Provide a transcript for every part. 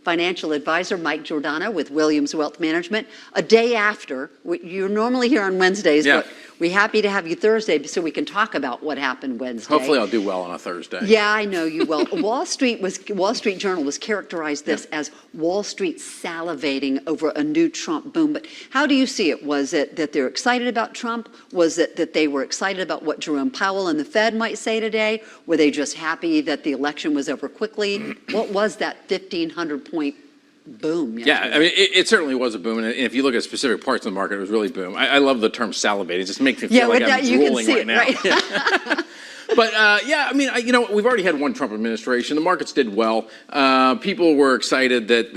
financial advisor Mike Giordano with Williams Wealth Management. A day after, you're normally here on Wednesdays, but we're happy to have you Thursday so we can talk about what happened Wednesday. Hopefully I'll do well on a Thursday. Yeah, I know you will. Wall Street Journal was characterized this as Wall Street salivating over a new Trump boom. But how do you see it? Was it that they're excited about Trump? Was it that they were excited about what Jerome Powell and the Fed might say today? Were they just happy that the election was over quickly? What was that 1,500-point boom yesterday? Yeah, I mean, it certainly was a boom. And if you look at specific parts of the market, it was really boom. I love the term salivating. It just makes me feel like I'm drooling right now. Right? But yeah, I mean, we've already had one Trump administration. The markets did well. People were excited that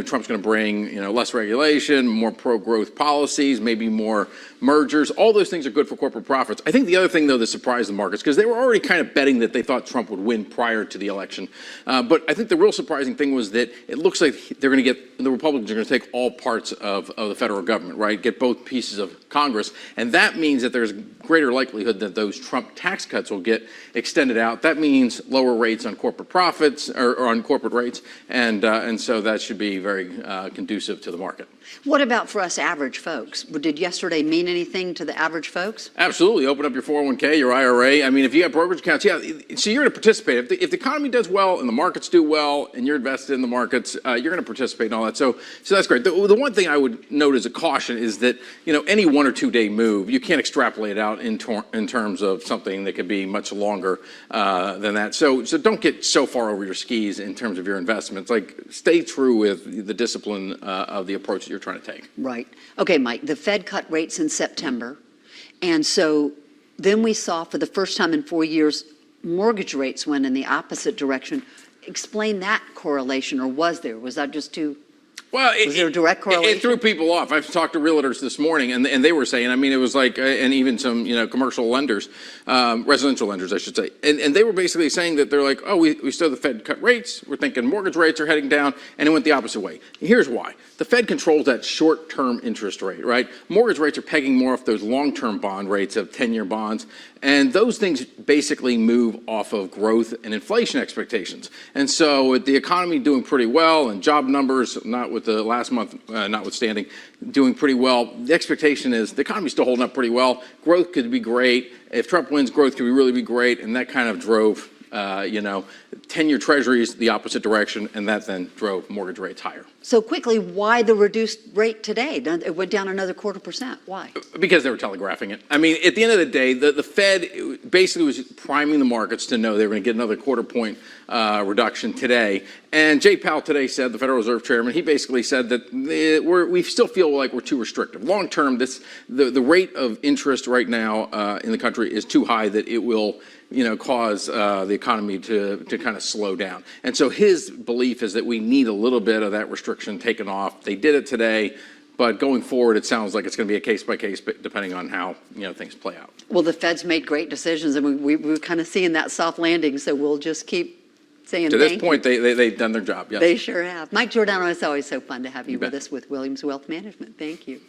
Trump's going to bring less regulation, more pro-growth policies, maybe more mergers. All those things are good for corporate profits. I think the other thing, though, that surprised the markets, because they were already kind of betting that they thought Trump would win prior to the election. But I think the real surprising thing was that it looks like they're going to get, the Republicans are going to take all parts of the federal government, right? Get both pieces of Congress. And that means that there's greater likelihood that those Trump tax cuts will get extended out. That means lower rates on corporate profits or on corporate rates. And so that should be very conducive to the market. What about for us average folks? Did yesterday mean anything to the average folks? Absolutely. Open up your 401k, your IRA. I mean, if you have brokerage accounts, so you're going to participate. If the economy does well and the markets do well and you're invested in the markets, you're going to participate in all that. So that's great. The one thing I would note as a caution is that, any 1 or 2 day move, you can't extrapolate out in terms of something that could be much longer than that. So don't get so far over your skis in terms of your investments. Like, stay true with the discipline of the approach that you're trying to take. Right. Okay, Mike, the Fed cut rates in September. And so then we saw for the first time in 4 years, mortgage rates went in the opposite direction. Explain that correlation, or was there? Was that just too... Well, was there a direct correlation? It threw people off. I've talked to realtors this morning, and they were saying, I mean, it was like, and even some, commercial lenders, residential lenders, I should say, and they were basically saying that they're like, oh, we saw the Fed cut rates. We're thinking mortgage rates are heading down, and it went the opposite way. Here's why. The Fed controls that short-term interest rate, right? Mortgage rates are pegging more off those long-term bond rates of 10-year bonds, and those things basically move off of growth and inflation expectations. And so with the economy doing pretty well and job numbers, not with the last month notwithstanding, doing pretty well, the expectation is the economy's still holding up pretty well. Growth could be great. If Trump wins, growth could really be great. And that kind of drove 10-year treasuries the opposite direction, and that then drove mortgage rates higher. So quickly, why the reduced rate today? It went down another 0.25%. Why? Because they were telegraphing it. I mean, at the end of the day, the Fed basically was priming the markets to know they were going to get another 0.25 point reduction today. And Jay Powell today said, the Federal Reserve Chairman, he basically said that we still feel like we're too restrictive. Long term, the rate of interest right now in the country is too high that it will cause the economy to kind of slow down. And so his belief is that we need a little bit of that restriction taken off. They did it today, but going forward, it sounds like it's going to be a case by case, depending on how things play out. Well, the Fed's made great decisions, and we're kind of seeing that soft landing. So we'll just keep saying. To this point, they've done their job. Yes. They sure have. Mike Giordano, it's always so fun to have you with us with Williams Wealth Management. Thank you.